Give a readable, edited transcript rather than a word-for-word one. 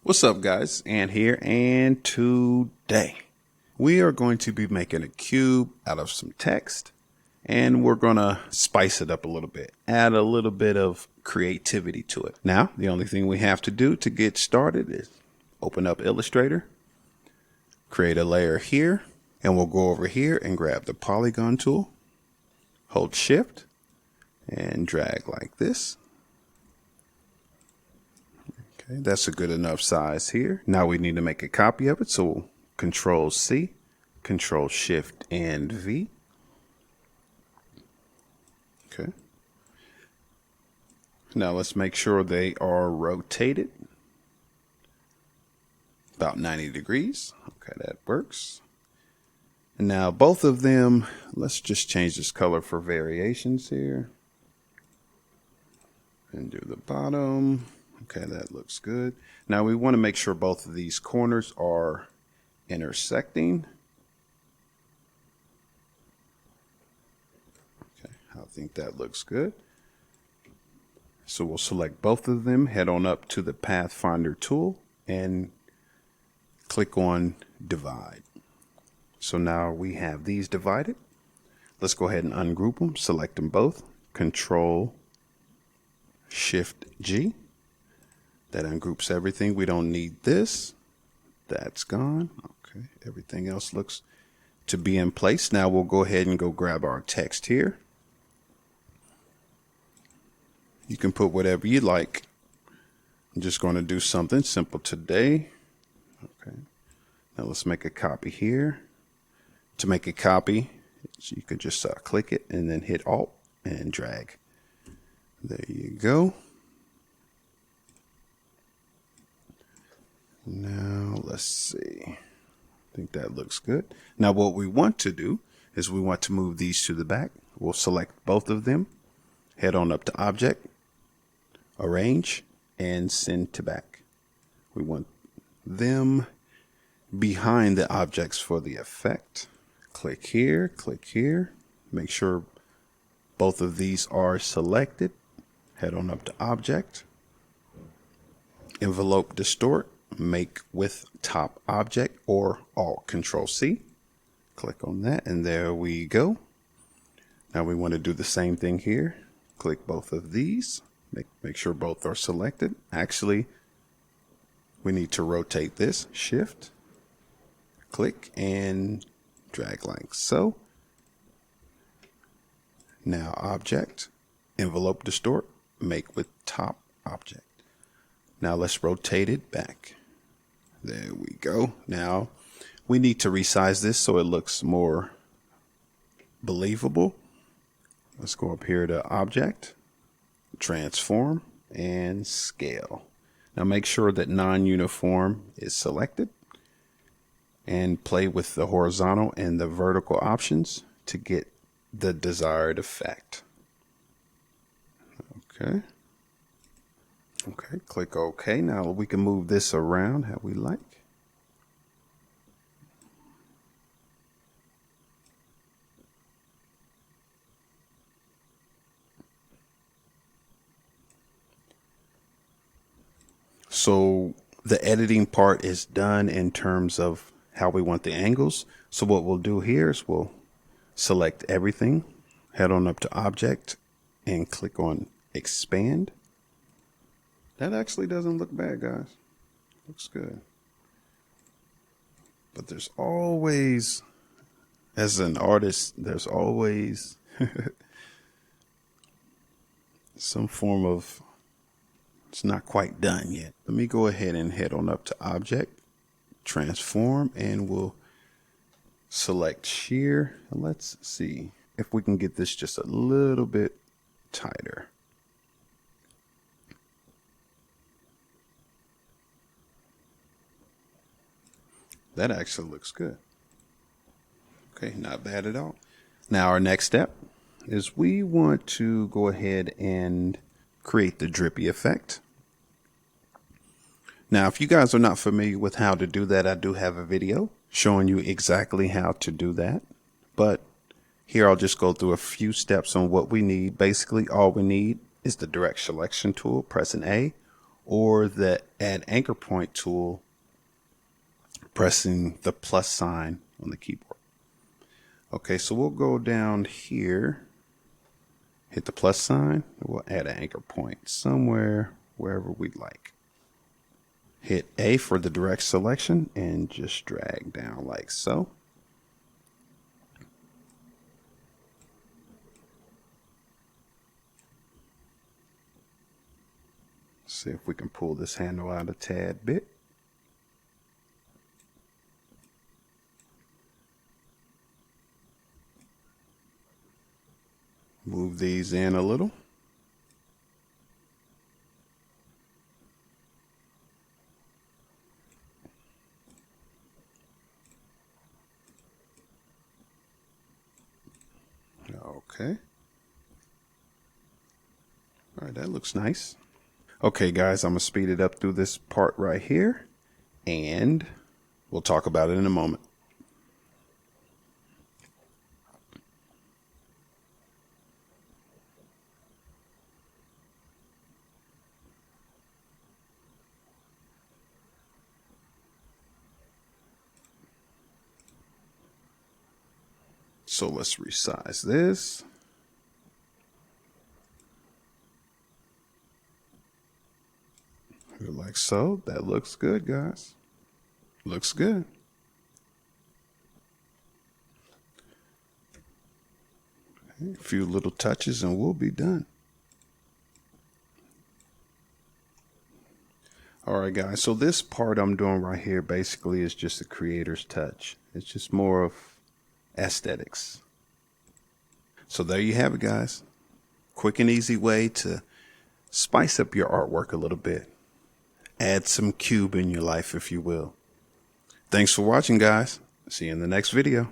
What's up guys, Ant here, and today we are going to be making a cube out of some text, and we're gonna spice it up a little bit, add a little bit of creativity to it. Now the only thing we have to do to get started is open up Illustrator, create a layer here, and we'll go over here and grab the polygon tool, hold shift and drag like this. Okay, that's a good enough size here. Now we need to make a copy of it, so Control C, Control Shift and V. Okay. Now let's make sure they are rotated about 90 degrees. Okay, that works. And now both of them, let's just change this color for variations here. And do the bottom. Okay, that looks good. Now we want to make sure both of these corners are intersecting. Okay, I think that looks good. So we'll select both of them, head on up to the Pathfinder tool and click on Divide. So now we have these divided. Let's go ahead and ungroup them, select them both, Control Shift G. That ungroups everything. We don't need this. That's gone. Okay, everything else looks to be in place. Now we'll go ahead and go grab our text here. You can put whatever you like. I'm just going to do something simple today. Okay, now let's make a copy here. To make a copy, you could just click it and then hit Alt and drag. There you go. Now let's see. I think that looks good. Now what we want to do is we want to move these to the back. We'll select both of them, head on up to Object, Arrange, and Send to Back. We want them behind the objects for the effect. Click here, make sure both of these are selected. Head on up to Object, Envelope Distort, make with top object, or Alt Control C. Click on that and there we go. Now we want to do the same thing here. Click both of these, make sure both are selected. Actually, we need to rotate this. Shift, click and drag like so. Now Object, Envelope Distort, make with top object. Now let's rotate it back. There we go. Now we need to resize this so it looks more believable. Let's go up here to Object, Transform, and Scale. Now make sure that non-uniform is selected and play with the horizontal and the vertical options to get the desired effect. Okay. Okay, click OK. Now we can move this around how we like. So the editing part is done in terms of how we want the angles. So what we'll do here is we'll select everything, head on up to Object, and click on Expand. That actually doesn't look bad, guys. Looks good. But there's always, as an artist, there's always some form of, it's not quite done yet. Let me go ahead and head on up to Object, Transform, and we'll select Shear. And let's see if we can get this just a little bit tighter. That actually looks good. Okay, not bad at all. Now our next step is we want to go ahead and create the drippy effect. Now, if you guys are not familiar with how to do that, I do have a video showing you exactly how to do that. But here I'll just go through a few steps on what we need. Basically, all we need is the direct selection tool, pressing A, or the add anchor point tool, pressing the plus sign on the keyboard. Okay, so we'll go down here, hit the plus sign, we'll add an anchor point somewhere, wherever we'd like. Hit A for the direct selection and just drag down like so. See if we can pull this handle out a tad bit. Move these in a little. Okay. All right, that looks nice. Okay, guys, I'm going to speed it up through this part right here, and we'll talk about it in a moment. So let's resize this. Like so. That looks good, guys. Looks good. Okay, a few little touches and we'll be done. All right, guys. So this part I'm doing right here basically is just a creator's touch. It's just more of aesthetics. So there you have it, guys. Quick and easy way to spice up your artwork a little bit. Add some cube in your life, if you will. Thanks for watching, guys. See you in the next video.